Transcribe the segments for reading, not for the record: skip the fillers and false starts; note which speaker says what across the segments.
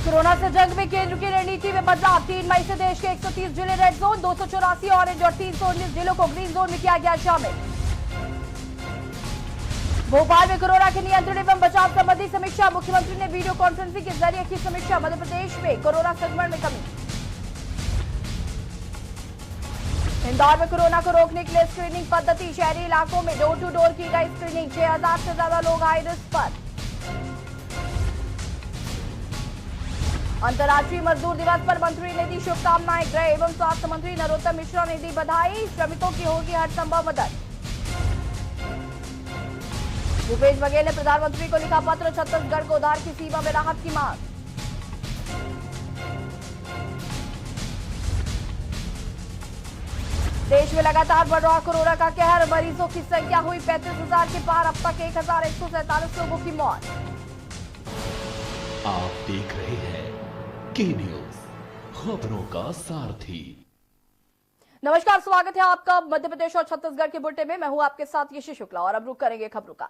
Speaker 1: Corona से जंग में केंद्र की रणनीति में बदलाव। 3 मई से देश के 130 जिले रेड जोन, 284 ऑरेंज और 319 जिलों को ग्रीन जोन में किया गया शामिल। भोपाल में कोरोना के नियंत्रण एवं बचाव संबंधी समीक्षा। मुख्यमंत्री ने वीडियो कॉन्फ्रेंसिंग के जरिए की समीक्षा। मध्य प्रदेश में कोरोना संक्रमण में कमी। इंदौर में कोरोना को रोकने के लिए स्क्रीनिंग पद्धति। शहरी इलाकों में डोर टू डोर की गई स्क्रीनिंग। 6000 से ज्यादा लोग हाई रिस्क पर। अंतर्राष्ट्रीय मजदूर दिवस पर मंत्री ने दी शुभकामनाएं। गृह एवं स्वास्थ्य मंत्री नरोत्तम मिश्रा ने दी बधाई। श्रमिकों की होगी हर संभव मदद। भूपेश बघेल ने प्रधानमंत्री को लिखा पत्र। छत्तीसगढ़ को उधार की सीमा में राहत की मांग। देश में लगातार बढ़ रहा कोरोना का कहर। मरीजों की संख्या हुई 35,000 के पार। अब तक 1,147 लोगों की मौत।
Speaker 2: आप देख रहे हैं के न्यूज, खबरों का सारथी।
Speaker 1: नमस्कार, स्वागत है आपका मध्य प्रदेश और छत्तीसगढ़ के बुलेटिन में। मैं हूं आपके साथ यशी शुक्ला और अब रुक करेंगे खबरों का।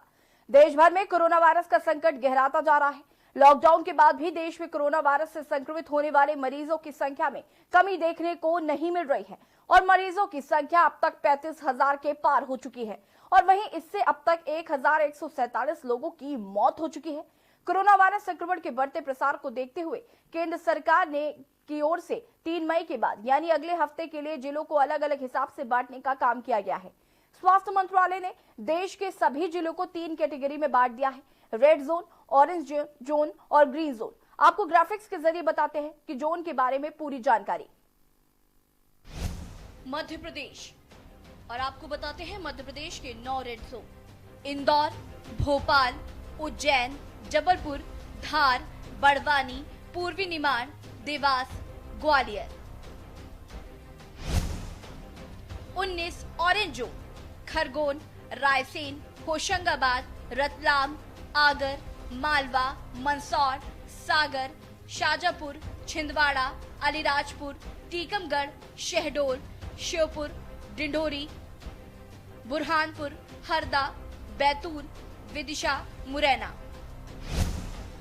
Speaker 1: देश भर में कोरोना वायरस का संकट गहराता जा रहा है। लॉकडाउन के बाद भी देश में कोरोना वायरस से संक्रमित होने वाले मरीजों की संख्या में कमी देखने को नहीं मिल रही है और मरीजों की संख्या अब तक 35,000 के पार हो चुकी है और वहीं इससे अब तक 1,147 लोगों की मौत हो चुकी है। कोरोना वायरस संक्रमण के बढ़ते प्रसार को देखते हुए केंद्र सरकार ने की ओर से 3 मई के बाद यानी अगले हफ्ते के लिए जिलों को अलग अलग हिसाब से बांटने का काम किया गया है। स्वास्थ्य मंत्रालय ने देश के सभी जिलों को 3 कैटेगरी में बांट दिया है, रेड जोन, ऑरेंज जोन और ग्रीन जोन। आपको ग्राफिक्स के जरिए बताते हैं कि जोन के बारे में पूरी जानकारी। मध्य प्रदेश, और आपको बताते हैं मध्य प्रदेश के 9 रेड जोन। इंदौर, भोपाल, उज्जैन, जबलपुर, धार, बड़वानी, पूर्वी निमाड़, देवास, ग्वालियर। 19 ऑरेंज जोन, खरगोन, रायसेन, होशंगाबाद, रतलाम, आगर, मालवा, मंदसौर, सागर, शाजापुर, छिंदवाड़ा, अलीराजपुर, टीकमगढ़, शहडोल, श्योपुर, डिंडोरी, बुरहानपुर, हरदा, बैतूल, विदिशा, मुरैना।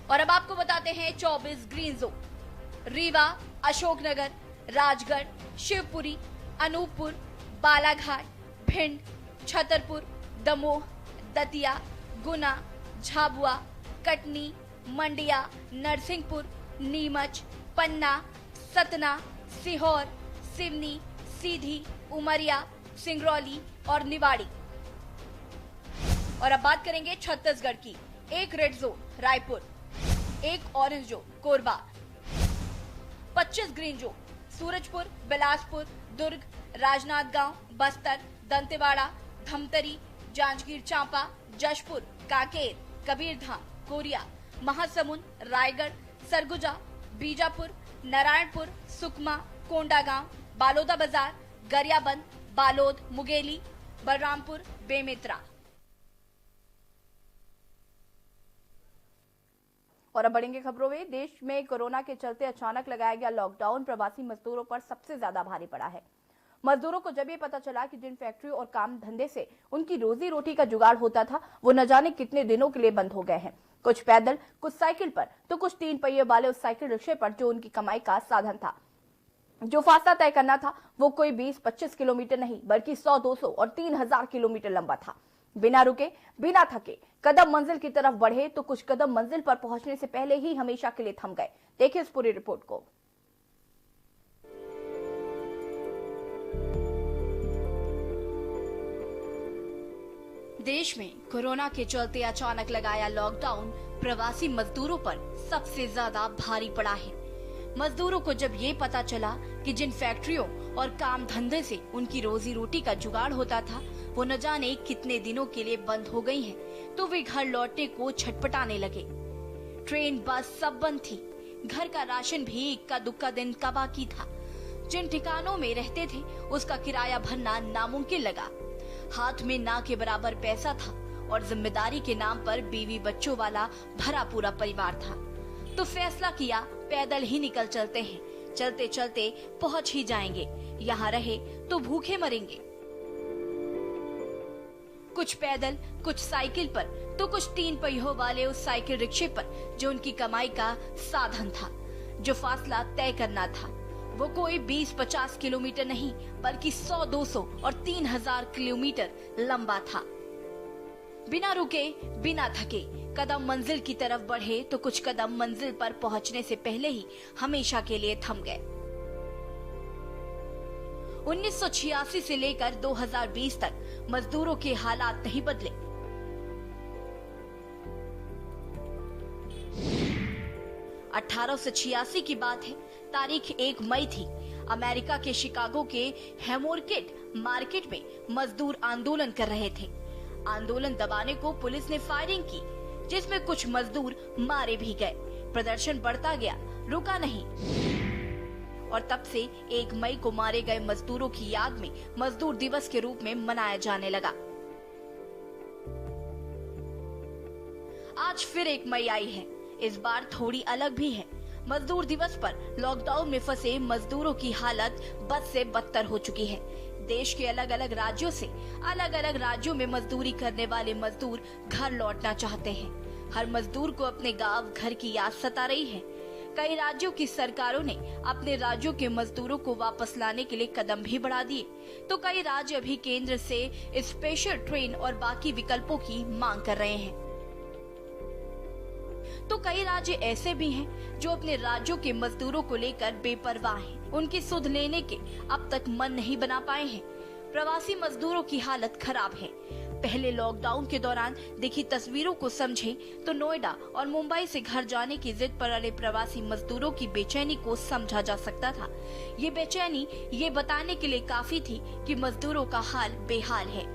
Speaker 1: और अब आपको बताते हैं 24 ग्रीन जोन। रीवा, अशोकनगर, राजगढ़, शिवपुरी, अनूपपुर, बालाघाट, भिंड, छतरपुर, दमोह, दतिया, गुना, झाबुआ, कटनी, मंडिया, नरसिंहपुर, नीमच, पन्ना, सतना, सीहोर, सिवनी, सीधी, उमरिया, सिंगरौली और निवाड़ी। और अब बात करेंगे छत्तीसगढ़ की। 1 red zone Raipur, 1 orange zone Korba, 25 green zone Surajpur, Bilaspur, Durg, Rajnandgaon, Bastar, Dantewada, Dhamtari, Janjgir Champa, Jashpur, Kanker, Kabirdham, Koriya, Mahasamund, Raigarh, Surguja, Bijapur, Narayanpur, Sukma, Kondagaon, Baloda Bazar, Gariaband, Balod, मुगेली, बलरामपुर, बेमेतरा। और अब बढ़ेंगे खबरों में। देश में कोरोना के चलते अचानक लगाया गया लॉकडाउन प्रवासी मजदूरों पर सबसे ज्यादा भारी पड़ा है। मजदूरों को जब ये पता चला कि जिन फैक्ट्रियों और काम धंधे से उनकी रोजी रोटी का जुगाड़ होता था वो न जाने कितने दिनों के लिए बंद हो गए हैं। कुछ पैदल, कुछ साइकिल पर तो कुछ 3 पहिए वाले उस साइकिल रिक्शे पर जो उनकी कमाई का साधन था। जो फासला तय करना था वो कोई 20-25 किलोमीटर नहीं बल्कि 100, 200 और 3,000 किलोमीटर लंबा था। बिना रुके, बिना थके कदम मंजिल की तरफ बढ़े तो कुछ कदम मंजिल पर पहुंचने से पहले ही हमेशा के लिए थम गए। देखिए इस पूरी रिपोर्ट को। देश में कोरोना के चलते अचानक लगाया लॉकडाउन प्रवासी मजदूरों पर सबसे ज्यादा भारी पड़ा है। मजदूरों को जब ये पता चला कि जिन फैक्ट्रियों और काम धंधे से उनकी रोजी रोटी का जुगाड़ होता था वो न जाने कितने दिनों के लिए बंद हो गई हैं, तो वे घर लौटने को छटपटाने लगे। ट्रेन, बस सब बंद थी। घर का राशन भी इक्का दुक्का दिन का बाकी था। जिन ठिकानों में रहते थे उसका किराया भरना नामुमकिन लगा। हाथ में ना के बराबर पैसा था और जिम्मेदारी के नाम पर बीवी बच्चों वाला भरा पूरा परिवार था। तो फैसला किया पैदल ही निकल चलते हैं, चलते चलते पहुंच ही जाएंगे, यहाँ रहे तो भूखे मरेंगे। कुछ पैदल, कुछ साइकिल पर तो कुछ 3 पहियों वाले उस साइकिल रिक्शे पर जो उनकी कमाई का साधन था। जो फासला तय करना था वो कोई 20-50 किलोमीटर नहीं बल्कि 100-200 और 3000 किलोमीटर लंबा था। बिना रुके बिना थके कदम मंजिल की तरफ बढ़े तो कुछ कदम मंजिल पर पहुंचने से पहले ही हमेशा के लिए थम गए। 1986 से लेकर 2020 तक मजदूरों के हालात नहीं बदले। 1886 की बात है, तारीख 1 मई थी। अमेरिका के शिकागो के हैमोर्किड मार्केट में मजदूर आंदोलन कर रहे थे। आंदोलन दबाने को पुलिस ने फायरिंग की, जिसमें कुछ मजदूर मारे भी गए। प्रदर्शन बढ़ता गया, रुका नहीं और तब से 1 मई को मारे गए मजदूरों की याद में मजदूर दिवस के रूप में मनाया जाने लगा। आज फिर 1 मई आई है, इस बार थोड़ी अलग भी है। मजदूर दिवस पर लॉकडाउन में फंसे मजदूरों की हालत बद से बदतर हो चुकी है। देश के अलग अलग राज्यों से अलग अलग राज्यों में मजदूरी करने वाले मजदूर घर लौटना चाहते हैं। हर मजदूर को अपने गांव घर की याद सता रही है। कई राज्यों की सरकारों ने अपने राज्यों के मजदूरों को वापस लाने के लिए कदम भी बढ़ा दिए, तो कई राज्य अभी केंद्र से स्पेशल ट्रेन और बाकी विकल्पों की मांग कर रहे हैं। तो कई राज्य ऐसे भी हैं जो अपने राज्यों के मजदूरों को लेकर बेपरवाह हैं। उनकी सुध लेने के अब तक मन नहीं बना पाए हैं। प्रवासी मजदूरों की हालत खराब है। पहले लॉकडाउन के दौरान दिखी तस्वीरों को समझें तो नोएडा और मुंबई से घर जाने की जिद पर अड़े प्रवासी मजदूरों की बेचैनी को समझा जा सकता था। ये बेचैनी ये बताने के लिए काफी थी कि मजदूरों का हाल बेहाल है।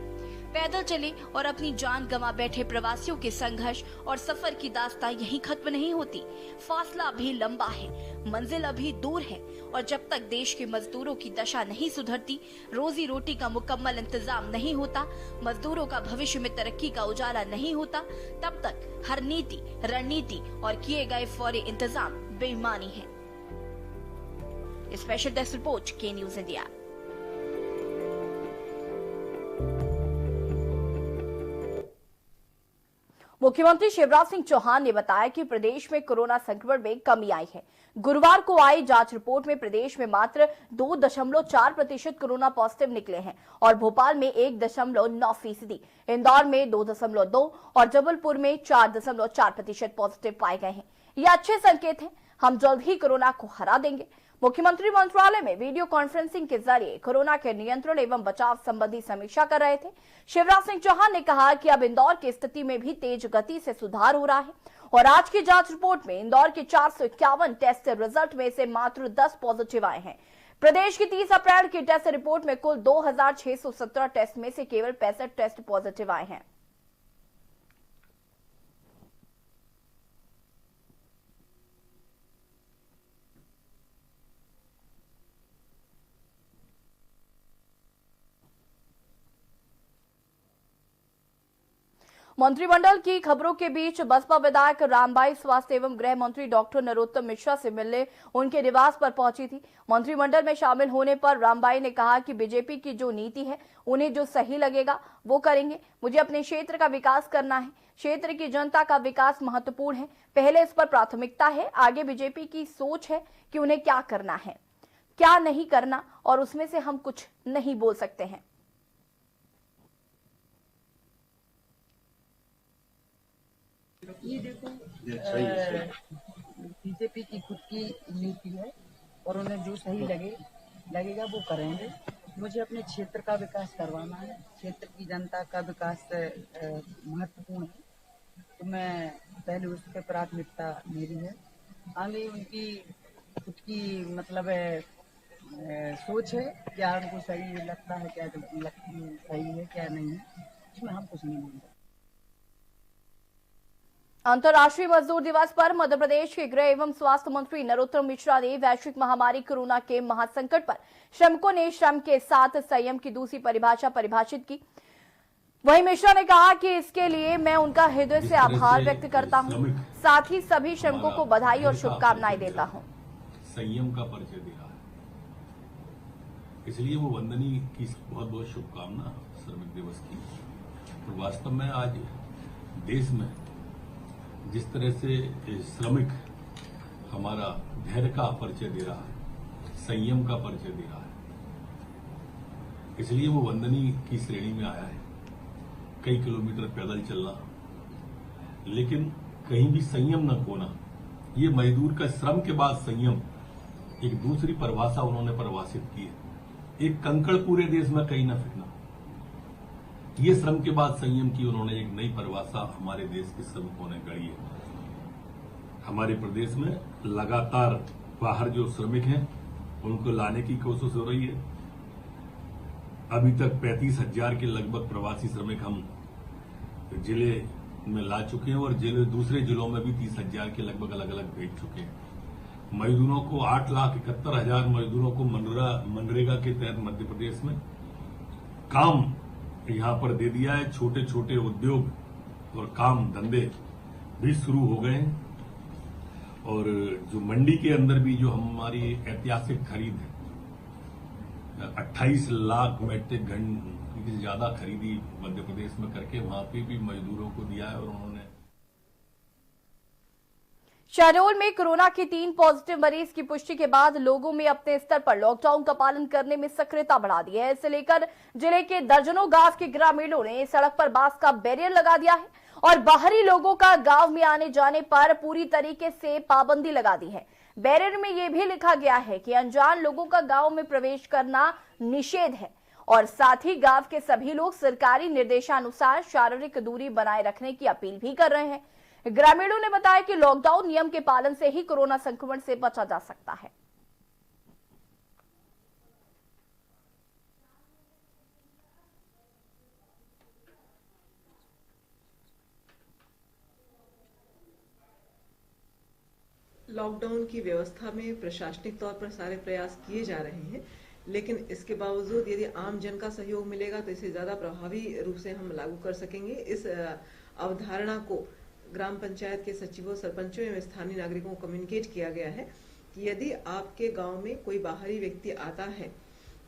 Speaker 1: पैदल चले और अपनी जान गंवा बैठे प्रवासियों के संघर्ष और सफर की दास्तां यहीं खत्म नहीं होती। फासला अभी लंबा है, मंजिल अभी दूर है और जब तक देश के मजदूरों की दशा नहीं सुधरती, रोजी रोटी का मुकम्मल इंतजाम नहीं होता, मजदूरों का भविष्य में तरक्की का उजाला नहीं होता, तब तक हर नीति, रणनीति और किए गए फौरी इंतजाम बेईमानी है। स्पेशल डेस्क रिपोर्ट, के न्यूज इंडिया। मुख्यमंत्री शिवराज सिंह चौहान ने बताया कि प्रदेश में कोरोना संक्रमण में कमी आई है। गुरुवार को आई जांच रिपोर्ट में प्रदेश में मात्र 2.4% कोरोना पॉजिटिव निकले हैं और भोपाल में 1.9%, इंदौर में 2.2% और जबलपुर में 4.4% पॉजिटिव पाए गए हैं। ये अच्छे संकेत हैं। हम जल्द ही कोरोना को हरा देंगे। मुख्यमंत्री मंत्रालय में वीडियो कॉन्फ्रेंसिंग के जरिए कोरोना के नियंत्रण एवं बचाव संबंधी समीक्षा कर रहे थे। शिवराज सिंह चौहान ने कहा कि अब इंदौर की स्थिति में भी तेज गति से सुधार हो रहा है और आज की जांच रिपोर्ट में इंदौर के 451 टेस्ट रिजल्ट में से मात्र 10 पॉजिटिव आए हैं। प्रदेश की 30 अप्रैल की टेस्ट रिपोर्ट में कुल 2617 टेस्ट में से केवल 65 टेस्ट पॉजिटिव आए हैं। मंत्रिमंडल की खबरों के बीच बसपा विधायक रामबाई स्वास्थ्य एवं गृह मंत्री डॉक्टर नरोत्तम मिश्रा से मिलने उनके निवास पर पहुंची थी। मंत्रिमंडल में शामिल होने पर रामबाई ने कहा कि बीजेपी की जो नीति है, उन्हें जो सही लगेगा वो करेंगे। मुझे अपने क्षेत्र का विकास करना है, क्षेत्र की जनता का विकास महत्वपूर्ण है, पहले इस पर प्राथमिकता है। आगे बीजेपी की सोच है कि उन्हें क्या करना है, क्या नहीं करना, और उसमें से हम कुछ नहीं बोल सकते हैं।
Speaker 3: ये देखो, बीजेपी की खुद की नीति है और उन्हें जो सही लगेगा वो करेंगे। मुझे अपने क्षेत्र का विकास करवाना है, क्षेत्र की जनता का विकास महत्वपूर्ण है, तो मैं पहले उस पर प्राथमिकता मेरी है। आगे उनकी खुद की मतलब सोच है, क्या उनको सही लगता है, क्या सही है क्या नहीं है, इसमें हम कुछ नहीं बोलते।
Speaker 1: अंतर्राष्ट्रीय मजदूर दिवस पर मध्य प्रदेश के गृह एवं स्वास्थ्य मंत्री नरोत्तम मिश्रा ने वैश्विक महामारी कोरोना के महासंकट पर श्रमिकों ने श्रम के साथ संयम की दूसरी परिभाषा परिभाषित की। वहीं मिश्रा ने कहा कि इसके लिए मैं उनका हृदय से आभार व्यक्त करता हूं, साथ ही सभी श्रमिकों को बधाई और शुभकामनाएं देता हूं।
Speaker 4: संयम का परिचय दिया है, इसलिए वो वंदनीय की बहुत बहुत शुभकामना श्रमिक दिवस की। और वास्तव में आज देश में जिस तरह से श्रमिक हमारा धैर्य का परिचय दे रहा है, संयम का परिचय दे रहा है। इसलिए वो वंदनीय की श्रेणी में आया है। कई किलोमीटर पैदल चलना, लेकिन कहीं भी संयम न खोना, ये मजदूर का श्रम के बाद संयम एक दूसरी परिभाषा उन्होंने परिभाषित की है। एक कंकड़ पूरे देश में कहीं न फेंकना, ये श्रम के बाद संयम की उन्होंने एक नई परिभाषा हमारे देश के श्रमिकों ने गढ़ी है। हमारे प्रदेश में लगातार बाहर जो श्रमिक हैं उनको लाने की कोशिश हो रही है। अभी तक 35,000 के लगभग प्रवासी श्रमिक हम जिले में ला चुके हैं और दूसरे जिलों में भी 30,000 के लगभग अलग अलग भेज चुके हैं। मजदूरों को 8,71,000 मजदूरों को मनरेगा के तहत मध्य प्रदेश में काम यहां पर दे दिया है। छोटे छोटे उद्योग और काम धंधे भी शुरू हो गए हैं और जो मंडी के अंदर भी जो हमारी ऐतिहासिक खरीद है, 28 लाख मेट्रिक टन की ज्यादा खरीदी मध्य प्रदेश में करके वहां पे भी मजदूरों को दिया है और उन्होंने
Speaker 1: शहडोल में कोरोना के 3 पॉजिटिव मरीज की पुष्टि के बाद लोगों में अपने स्तर पर लॉकडाउन का पालन करने में सक्रियता बढ़ा दी है। इसे लेकर जिले के दर्जनों गांव के ग्रामीणों ने सड़क पर बांस का बैरियर लगा दिया है और बाहरी लोगों का गांव में आने जाने पर पूरी तरीके से पाबंदी लगा दी है। बैरियर में यह भी लिखा गया है कि अनजान लोगों का गांव में प्रवेश करना निषेध है और साथ ही गांव के सभी लोग सरकारी निर्देशानुसार शारीरिक दूरी बनाए रखने की अपील भी कर रहे हैं। ग्रामीणों ने बताया कि लॉकडाउन नियम के पालन से ही कोरोना संक्रमण से बचा जा सकता है।
Speaker 5: लॉकडाउन की व्यवस्था में प्रशासनिक तौर पर सारे प्रयास किए जा रहे हैं, लेकिन इसके बावजूद यदि आम जन का सहयोग मिलेगा तो इसे ज्यादा प्रभावी रूप से हम लागू कर सकेंगे। इस अवधारणा को ग्राम पंचायत के सचिवों, सरपंचों एवं स्थानीय नागरिकों को कम्युनिकेट किया गया है कि यदि आपके गांव में कोई बाहरी व्यक्ति आता है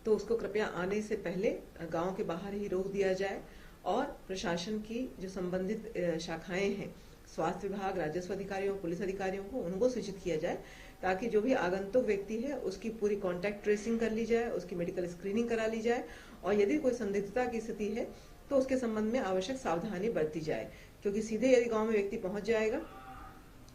Speaker 5: तो उसको कृपया आने से पहले गांव के बाहर ही रोक दिया जाए और प्रशासन की जो संबंधित शाखाएं हैं, स्वास्थ्य विभाग, राजस्व अधिकारियों, पुलिस अधिकारियों को उनको सूचित किया जाए ताकि जो भी आगंतुक व्यक्ति है उसकी पूरी कॉन्टैक्ट ट्रेसिंग कर ली जाए, उसकी मेडिकल स्क्रीनिंग करा ली जाए और यदि कोई संदिग्धता की स्थिति है तो उसके संबंध में आवश्यक सावधानी बरती जाए, क्योंकि सीधे यदि गांव में व्यक्ति पहुंच जाएगा,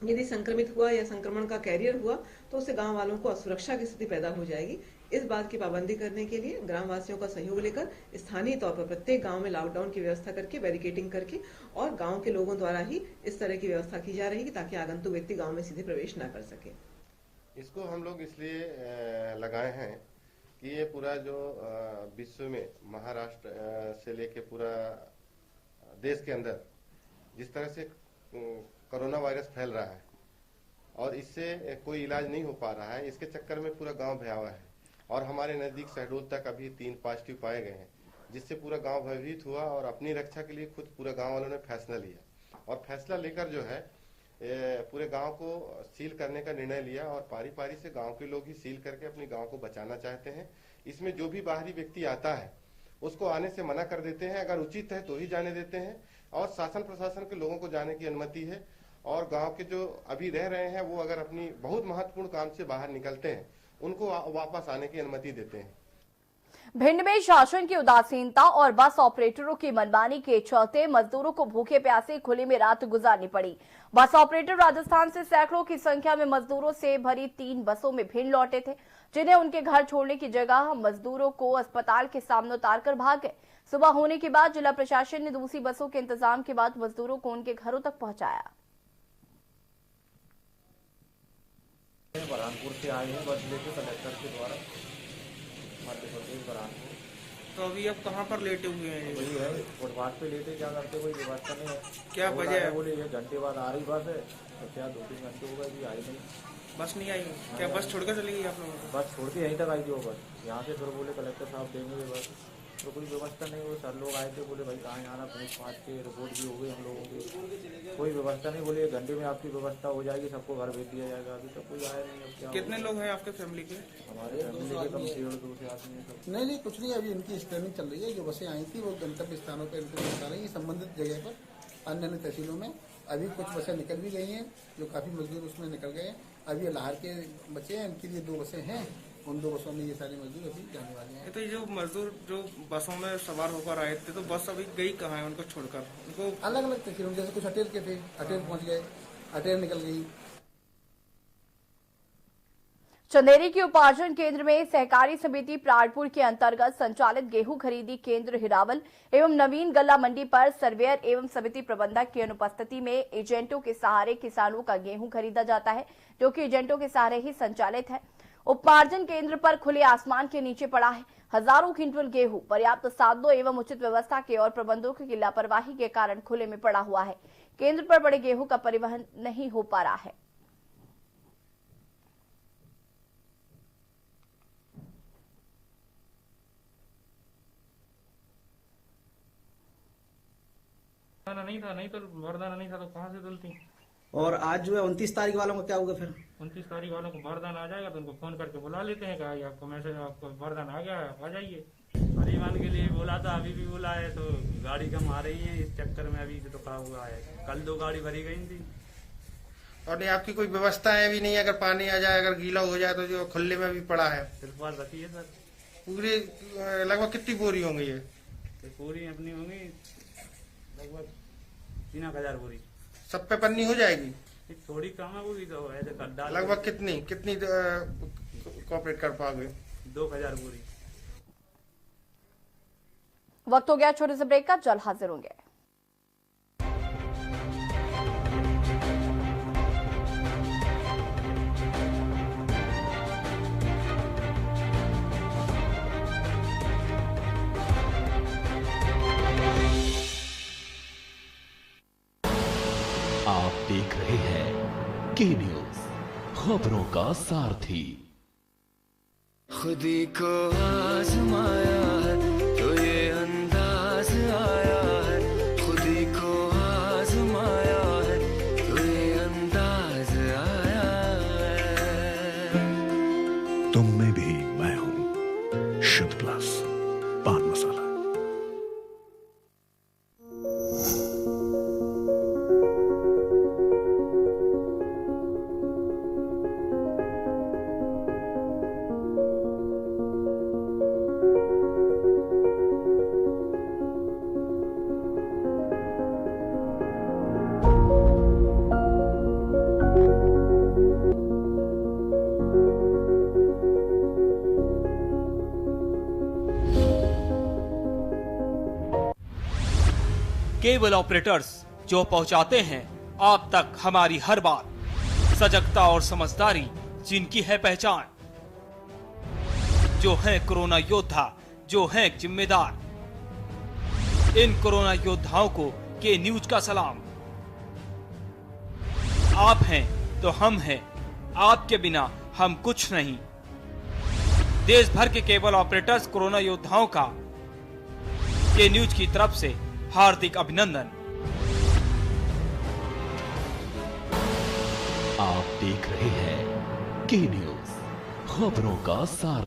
Speaker 5: यदि संक्रमित हुआ या संक्रमण का कैरियर हुआ तो उससे गांव वालों को असुरक्षा की स्थिति पैदा हो जाएगी। इस बात की पाबंदी करने के लिए ग्रामवासियों का सहयोग लेकर स्थानीय तौर पर प्रत्येक गांव में लॉकडाउन की व्यवस्था करके, बैरिकेडिंग करके और गांव के लोगों द्वारा ही इस तरह की व्यवस्था की जा रही है ताकि आगंतुक व्यक्ति गांव में सीधे प्रवेश न कर सके।
Speaker 6: इसको हम लोग इसलिए लगाए हैं कि ये पूरा जो विश्व में महाराष्ट्र से लेके पूरा देश के अंदर जिस तरह से कोरोना वायरस फैल रहा है और इससे कोई इलाज नहीं हो पा रहा है, इसके चक्कर में पूरा गांव भयावह है और हमारे नजदीक शहडोल तक अभी 3 पॉजिटिव पाए गए हैं, जिससे पूरा गांव भयभीत हुआ और अपनी रक्षा के लिए खुद पूरा गांव वालों ने फैसला लिया और फैसला लेकर जो है पूरे गांव को सील करने का निर्णय लिया और पारी पारी से गांव के लोग ही सील करके अपने गांव को बचाना चाहते हैं। इसमें जो भी बाहरी व्यक्ति आता है उसको आने से मना कर देते हैं, अगर उचित है तो ही जाने देते हैं और शासन प्रशासन के लोगों को जाने की अनुमति है और गांव के जो अभी रह रहे हैं वो अगर अपनी बहुत महत्वपूर्ण काम से बाहर निकलते हैं उनको वापस आने की अनुमति देते हैं।
Speaker 1: भिंड में शासन की उदासीनता और बस ऑपरेटरों की मनमानी के चलते मजदूरों को भूखे प्यासे खुले में रात गुजारनी पड़ी। बस ऑपरेटर राजस्थान से सैकड़ों की संख्या में मजदूरों से भरी 3 बसों में भिंड लौटे थे, जिन्हें उनके घर छोड़ने की जगह मजदूरों को अस्पताल के सामने उतारकर भाग गए। सुबह होने के बाद जिला प्रशासन ने दूसरी बसों के इंतजाम के बाद मजदूरों को उनके घरों तक पहुंचाया।
Speaker 7: बरहानपुर से आए हैं बस लेके कलेक्टर के द्वारा मध्य प्रदेश बरहानपुर।
Speaker 8: तो अभी अब कहाँ पर लेटे हुए हैं?
Speaker 7: वही है फुटपाथ पे लेटे, क्या करते कोई व्यवस्था नहीं है।
Speaker 8: क्या वजह है?
Speaker 7: बोले 1 घंटे बाद आ रही बस है, तो क्या 2-3 घंटे हो गए भी आई नहीं,
Speaker 8: बस नहीं आई। क्या बस छोड़कर चली गई आप लोगों को?
Speaker 7: बस छोड़ के यहीं तक आई थी वो बस। यहाँ से फिर बोले कलेक्टर साहब देंगे बस, तो कोई व्यवस्था नहीं। वो सर लोग आए थे, बोले भाई कहाँ जाना, पुलिस पाँच के रिपोर्ट भी हो गई हम लोगों की, कोई व्यवस्था नहीं। बोले 1 घंटे में आपकी व्यवस्था हो जाएगी, सबको घर भेज दिया जाएगा। अभी तक कोई आया नहीं। अब क्या
Speaker 8: कितने लोग हैं आपके फैमिली के?
Speaker 7: हमारे फैमिली के कम 1.5-2 से आदमी है सब।
Speaker 9: नहीं कुछ नहीं, अभी इनकी स्कैनिंग चल रही है। जो बसें आई थी वो गंतव्य स्थानों पर इनको बता रही है, संबंधित जगह पर अन्य तहसीलों में। अभी कुछ बसें निकल भी गई हैं, जो काफी मजदूर उसमें निकल गए हैं। अभी ये लाहौर के बच्चे हैं, इनके लिए 2 बसें हैं, उन 2 बसों में ये सारे मजदूर अभी जाने वाले हैं।
Speaker 8: तो ये जो मजदूर जो बसों में सवार होकर आए थे, तो बस अभी गई कहाँ है उनको छोड़कर? उनको
Speaker 9: अलग अलग थे, फिर जैसे कुछ अटेर के थे, अटेर पहुंच गए, अटेर निकल गई।
Speaker 1: चंदेरी के उपार्जन केंद्र में सहकारी समिति प्राणपुर के अंतर्गत संचालित गेहूं खरीदी केंद्र हिरावल एवं नवीन गल्ला मंडी पर सर्वेयर एवं समिति प्रबंधक की अनुपस्थिति में एजेंटों के सहारे किसानों का गेहूं खरीदा जाता है, जो कि एजेंटों के सहारे ही संचालित है। उपार्जन केंद्र पर खुले आसमान के नीचे पड़ा है हजारों क्विंटल गेहूं। पर्याप्त साधनों एवं उचित व्यवस्था के और प्रबंधकों की लापरवाही के कारण खुले में पड़ा हुआ है। केंद्र पर पड़े गेहूं का परिवहन नहीं हो पा रहा है।
Speaker 7: नहीं तो बारदाना नहीं था तो कहाँ से धुलती।
Speaker 10: और आज जो है 29 तारीख वालों का क्या होगा? फिर
Speaker 7: 29 तारीख वालों को बारदाना आ जाएगा तो उनको फोन करके बुला लेते हैं कि आपको मैसेज, आपको बारदाना आ गया, आ जाइए।
Speaker 11: परिवहन के लिए बोला था, अभी भी बोला है, तो गाड़ी कम आ रही है, इस चक्कर में अभी तो कहा हुआ है। कल 2 गाड़ी भरी गई थी।
Speaker 12: और नहीं आपकी कोई व्यवस्था है भी नहीं, अगर पानी आ जाए, अगर गीला हो जाए तो जो खुले में भी पड़ा है।
Speaker 11: तिरपाल रखी है सर।
Speaker 12: पूरी लगभग कितनी बोरी होंगी ये?
Speaker 11: तो पूरी अपनी होंगी लगभग 3,000 बोरी।
Speaker 12: सब पे पन्नी हो जाएगी?
Speaker 11: थोड़ी कम है, वो भी तो ऐसे गड्ढा।
Speaker 12: लगभग कितनी कॉपरेट कर पाओगे?
Speaker 11: 2,000 बोरी।
Speaker 1: वक्त हो गया छोटे से ब्रेक का, जल्द हाजिर होंगे।
Speaker 2: आप देख रहे हैं के न्यूज, खबरों का सारथी।
Speaker 13: खुदी को आजमाया है तो ये अंदाज आया है, खुदी को आजमाया है तो ये अंदाज आया है।
Speaker 14: तुम में भी मैं हूं, शुद्ध प्लस पान मसाला।
Speaker 15: केबल ऑपरेटर्स जो पहुंचाते हैं आप तक हमारी हर बात, सजगता और समझदारी जिनकी है पहचान, जो है कोरोना योद्धा, जो है जिम्मेदार। इन कोरोना योद्धाओं को के न्यूज का सलाम। आप हैं तो हम हैं, आपके बिना हम कुछ नहीं। देश भर के केबल ऑपरेटर्स कोरोना योद्धाओं का के न्यूज की तरफ से हार्दिक अभिनंदन।
Speaker 2: आप देख रहे हैं के न्यूज, खबरों का सार।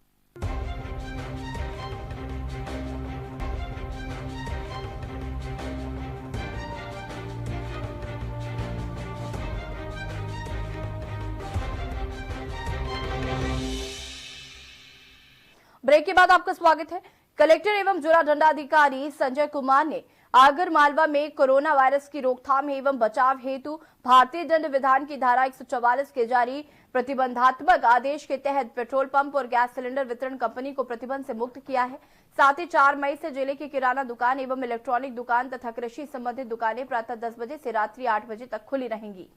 Speaker 1: ब्रेक के बाद आपका स्वागत है। कलेक्टर एवं जिला दंडाधिकारी संजय कुमार ने आगर मालवा में कोरोना वायरस की रोकथाम एवं बचाव हेतु भारतीय दंड विधान की धारा 144 के जारी प्रतिबंधात्मक आदेश के तहत पेट्रोल पंप और गैस सिलेंडर वितरण कंपनी को प्रतिबंध से मुक्त किया है। साथ ही 4 मई से जिले की किराना दुकान एवं इलेक्ट्रॉनिक दुकान तथा कृषि संबंधित दुकानें प्रातः 10 बजे से रात्रि 8 बजे तक खुली रहेंगी।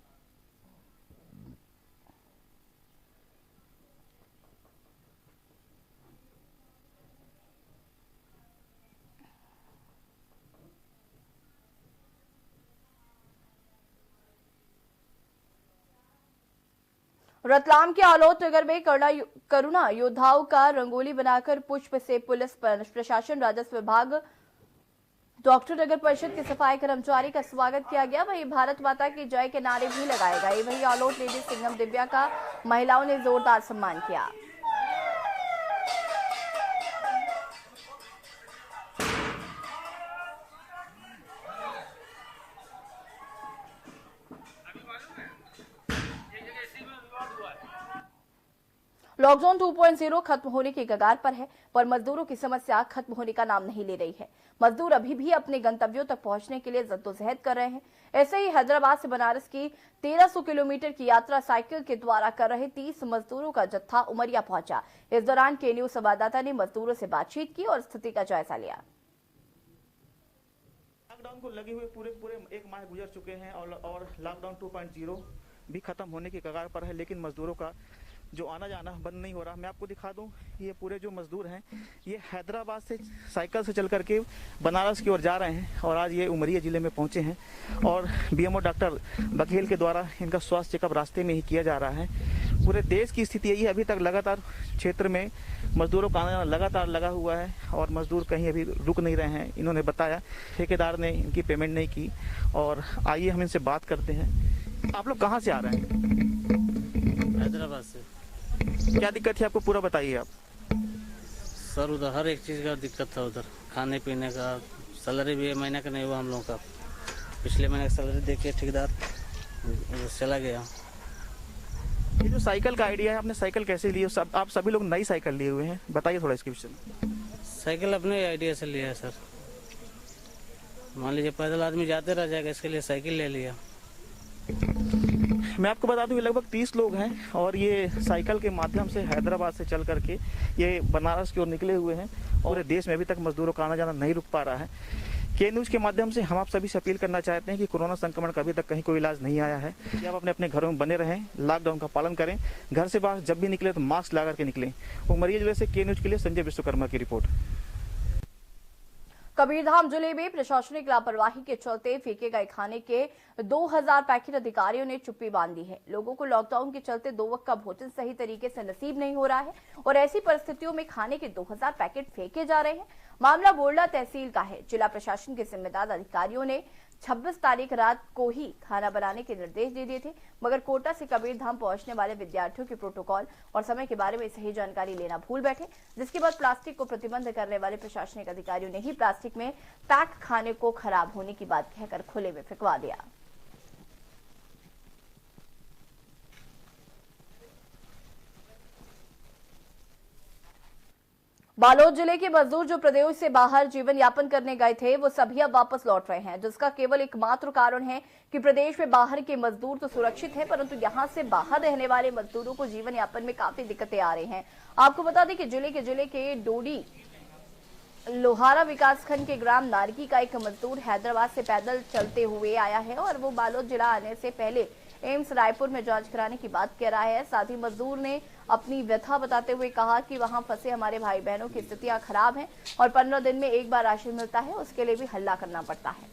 Speaker 1: रतलाम के आलोट नगर में करुणा योद्धाओं का रंगोली बनाकर पुष्प से पुलिस प्रशासन, राजस्व विभाग, डॉक्टर नगर परिषद के सफाई कर्मचारी का स्वागत किया गया। वहीं भारत माता की जय के नारे भी लगाए गए। वहीं आलोट लेडी सिंघम दिव्या का महिलाओं ने जोरदार सम्मान किया। लॉकडाउन 2.0 खत्म होने की कगार पर है, पर मजदूरों की समस्या खत्म होने का नाम नहीं ले रही है। मजदूर अभी भी अपने गंतव्यों तक पहुंचने के लिए जद्दोजहद कर रहे हैं। ऐसे ही हैदराबाद से बनारस की 1300 किलोमीटर की यात्रा साइकिल के द्वारा कर रहे 30 मजदूरों का जत्था उमरिया पहुंचा। इस दौरान के न्यूज संवाददाता ने मजदूरों से बातचीत की और स्थिति का जायजा लिया।
Speaker 16: लॉकडाउन को लगे हुए पूरे 1 माह गुजर चुके हैं और लॉकडाउन 2.0 भी खत्म होने की कगार पर है, लेकिन मजदूरों का जो आना जाना बंद नहीं हो रहा। मैं आपको दिखा दूं, ये पूरे जो मजदूर हैं ये हैदराबाद से साइकिल से चल करके बनारस की ओर जा रहे हैं और आज ये उमरिया जिले में पहुंचे हैं और बीएमओ डॉक्टर बघेल के द्वारा इनका स्वास्थ्य चेकअप रास्ते में ही किया जा रहा है। पूरे देश की स्थिति यही है, अभी तक लगातार क्षेत्र में मजदूरों का आना लगातार लगा हुआ है और मजदूर कहीं अभी रुक नहीं रहे हैं। इन्होंने बताया ठेकेदार ने इनकी पेमेंट नहीं की और आइए हम इनसे बात करते हैं। आप लोग कहाँ से आ रहे हैं?
Speaker 17: हैदराबाद से।
Speaker 16: क्या दिक्कत है आपको, पूरा बताइए आप।
Speaker 17: सर उधर हर एक चीज़ का दिक्कत था, उधर खाने पीने का, सैलरी भी महीने का नहीं हुआ हम लोगों का। पिछले महीने का सैलरी देके ठेकेदार चला गया।
Speaker 16: ये जो साइकिल का आइडिया है, आपने साइकिल कैसे ली? आप सभी लोग नई साइकिल लिए हुए हैं, बताइए थोड़ा इसके विषय में।
Speaker 17: साइकिल अपने आइडिया से लिया है सर। मान लीजिए पैदल आदमी जाते रह जाएगा, इसके लिए साइकिल ले लिया।
Speaker 16: मैं आपको बता दूं कि लगभग 30 लोग हैं और ये साइकिल के माध्यम से हैदराबाद से चल करके ये बनारस की ओर निकले हुए हैं और पूरे देश में अभी तक मजदूरों का आना जाना नहीं रुक पा रहा है। के न्यूज़ के माध्यम से हम आप सभी से अपील करना चाहते हैं कि कोरोना संक्रमण का अभी तक कहीं कोई इलाज नहीं आया है कि आप अपने घरों में बने रहें, लॉकडाउन का पालन करें, घर से बाहर जब भी निकले तो मास्क लगा करके निकलें। उमरिया जिले से के न्यूज़ के लिए संजय विश्वकर्मा की रिपोर्ट।
Speaker 1: कबीरधाम जिले में प्रशासनिक लापरवाही के चलते फेंके गए खाने के 2000 पैकेट अधिकारियों ने चुप्पी बांध दी है। लोगों को लॉकडाउन के चलते 2 वक्त का भोजन सही तरीके से नसीब नहीं हो रहा है और ऐसी परिस्थितियों में खाने के 2000 पैकेट फेंके जा रहे हैं। मामला बोरला तहसील का है। जिला प्रशासन के जिम्मेदार अधिकारियों ने 26 तारीख रात को ही खाना बनाने के निर्देश दे दिए थे, मगर कोटा से कबीरधाम पहुंचने वाले विद्यार्थियों के प्रोटोकॉल और समय के बारे में सही जानकारी लेना भूल बैठे, जिसके बाद प्लास्टिक को प्रतिबंध करने वाले प्रशासनिक अधिकारियों ने ही प्लास्टिक में पैक खाने को खराब होने की बात कहकर खुले में फेंकवा दिया। बालोद जिले के मजदूर जो प्रदेश से बाहर जीवन यापन करने गए थे, वो सभी अब वापस लौट रहे हैं, जिसका केवल एकमात्र कारण है कि प्रदेश में बाहर के मजदूर तो सुरक्षित हैं, परंतु यहां से बाहर रहने वाले मजदूरों को जीवन यापन में काफी दिक्कतें आ रही हैं। आपको बता दें कि जिले के डोडी लोहारा विकासखंड के ग्राम नारकी का एक मजदूर हैदराबाद से पैदल चलते हुए आया है और वो बालोद जिला आने से पहले एम्स रायपुर में जांच कराने की बात कह रहा है। साथ ही मजदूर ने अपनी व्यथा बताते हुए कहा कि वहां फंसे हमारे भाई बहनों की स्थितियां खराब हैं और 15 दिन में एक बार राशन मिलता है, उसके लिए भी हल्ला करना पड़ता है।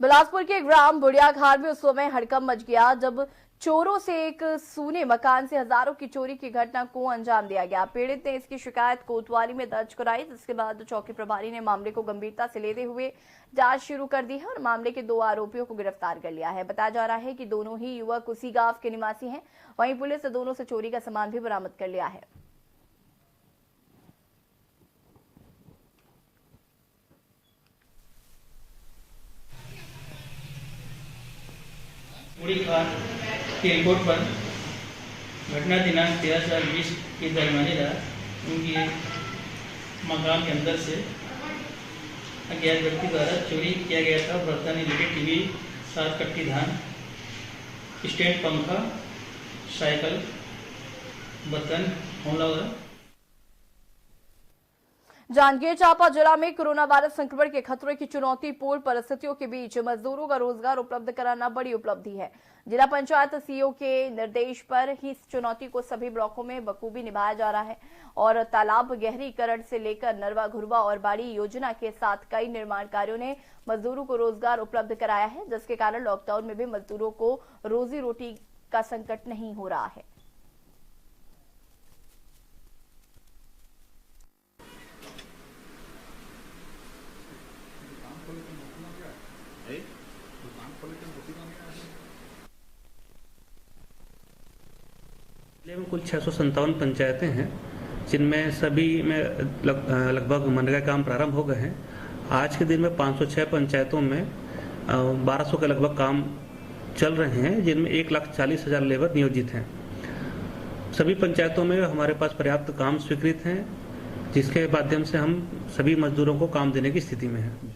Speaker 1: बिलासपुर के ग्राम बुढ़ियाघाट में उस समय हड़कंप मच गया जब चोरों से एक सूने मकान से हजारों की चोरी की घटना को अंजाम दिया गया। पीड़ित ने इसकी शिकायत कोतवाली में दर्ज कराई, जिसके बाद चौकी प्रभारी ने मामले को गंभीरता से लेते हुए जांच शुरू कर दी है और मामले के 2 आरोपियों को गिरफ्तार कर लिया है। बताया जा रहा है कि दोनों ही युवक उसी गांव के निवासी हैं। वहीं पुलिस ने दोनों से चोरी का सामान भी बरामद कर लिया है।
Speaker 18: की रिपोर्ट पर घटना दिनांक 13/20 की दरमियानी रात उनकी मकान के अंदर से अज्ञात व्यक्ति द्वारा चोरी किया गया था। बर्तन लेके टीवी, 7 कट्टी धान, स्टैंड पंखा, साइकिल, बर्तन, होना वगैरह।
Speaker 1: जांजगीर चांपा जिला में कोरोना वायरस संक्रमण के खतरे की चुनौतीपूर्ण परिस्थितियों के बीच मजदूरों का रोजगार उपलब्ध कराना बड़ी उपलब्धि है। जिला पंचायत सीईओ के निर्देश पर ही इस चुनौती को सभी ब्लॉकों में बखूबी निभाया जा रहा है और तालाब गहरीकरण से लेकर नरवा घुरवा और बाड़ी योजना के साथ कई निर्माण कार्यों ने मजदूरों को रोजगार उपलब्ध कराया है, जिसके कारण लॉकडाउन में भी मजदूरों को रोजी रोटी का संकट नहीं हो रहा है।
Speaker 19: जिले में कुल 657 पंचायतें हैं जिनमें सभी में लगभग मनरेगा काम प्रारंभ हो गए हैं। आज के दिन में 506 पंचायतों में 1200 के लगभग काम चल रहे हैं, जिनमें 1,40,000 लेबर नियोजित हैं। सभी पंचायतों में हमारे पास पर्याप्त काम स्वीकृत हैं, जिसके माध्यम से हम सभी मजदूरों को काम देने की स्थिति में हैं।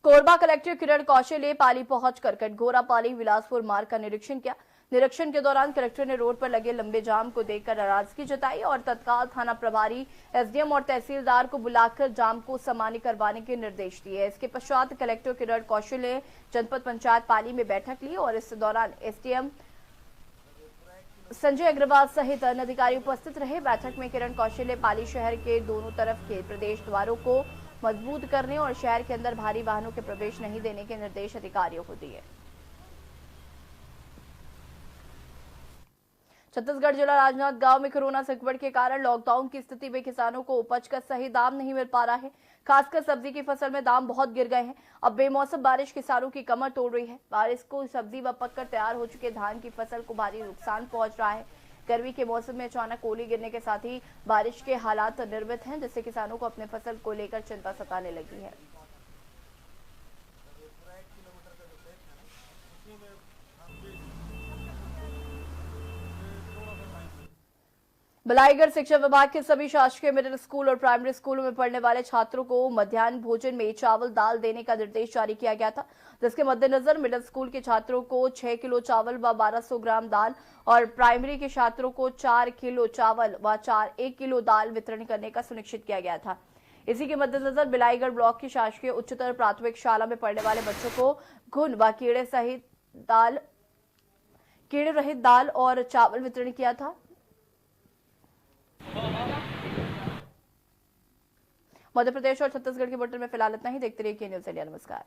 Speaker 1: कोरबा कलेक्टर किरण कौशल ने पाली पहुंचकर कटघोरा पाली बिलासपुर मार्ग का निरीक्षण किया। निरीक्षण के दौरान कलेक्टर ने रोड पर लगे लंबे जाम को देखकर नाराजगी जताई और तत्काल थाना प्रभारी, एसडीएम और तहसीलदार को बुलाकर जाम को सामान्य करवाने के निर्देश दिए। इसके पश्चात कलेक्टर किरण कौशल ने जनपद पंचायत पाली में बैठक ली और इस दौरान एसडीएम संजय अग्रवाल सहित अन्य अधिकारी उपस्थित रहे। बैठक में किरण कौशल ने पाली शहर के दोनों तरफ के प्रदेश द्वारों को मजबूत करने और शहर के अंदर भारी वाहनों के प्रवेश नहीं देने के निर्देश अधिकारियों को दिए। छत्तीसगढ़ जिला राजनांदगांव में कोरोना संकट के कारण लॉकडाउन की स्थिति में किसानों को उपज का सही दाम नहीं मिल पा रहा है। खासकर सब्जी की फसल में दाम बहुत गिर गए हैं। अब बेमौसम बारिश किसानों की कमर तोड़ रही है। बारिश को सब्जी व पककर तैयार हो चुके धान की फसल को भारी नुकसान पहुंच रहा है। गर्मी के मौसम में अचानक ओले गिरने के साथ ही बारिश के हालात निर्मित हैं, जिससे किसानों को अपने फसल को लेकर चिंता सताने लगी है। बलाईगढ़ शिक्षा विभाग के सभी शासकीय मिडिल स्कूल और प्राइमरी स्कूलों में पढ़ने वाले छात्रों को मध्याह्न भोजन में चावल दाल देने का निर्देश जारी किया गया था, जिसके मद्देनजर मिडिल स्कूल के छात्रों को 6 किलो चावल व 1200 ग्राम दाल और प्राइमरी के छात्रों को 4 किलो चावल व 1 किलो दाल वितरण करने का सुनिश्चित किया गया था। इसी के मद्देनजर बिलाईगढ़ ब्लॉक की शासकीय उच्चतर प्राथमिक शाला में पढ़ने वाले बच्चों को घुन व कीड़े रहित दाल और चावल वितरण किया था। मध्य प्रदेश और छत्तीसगढ़ के बुलेटिन में फिलहाल इतना ही। देखते रहिए के न्यूज़ इंडिया। नमस्कार।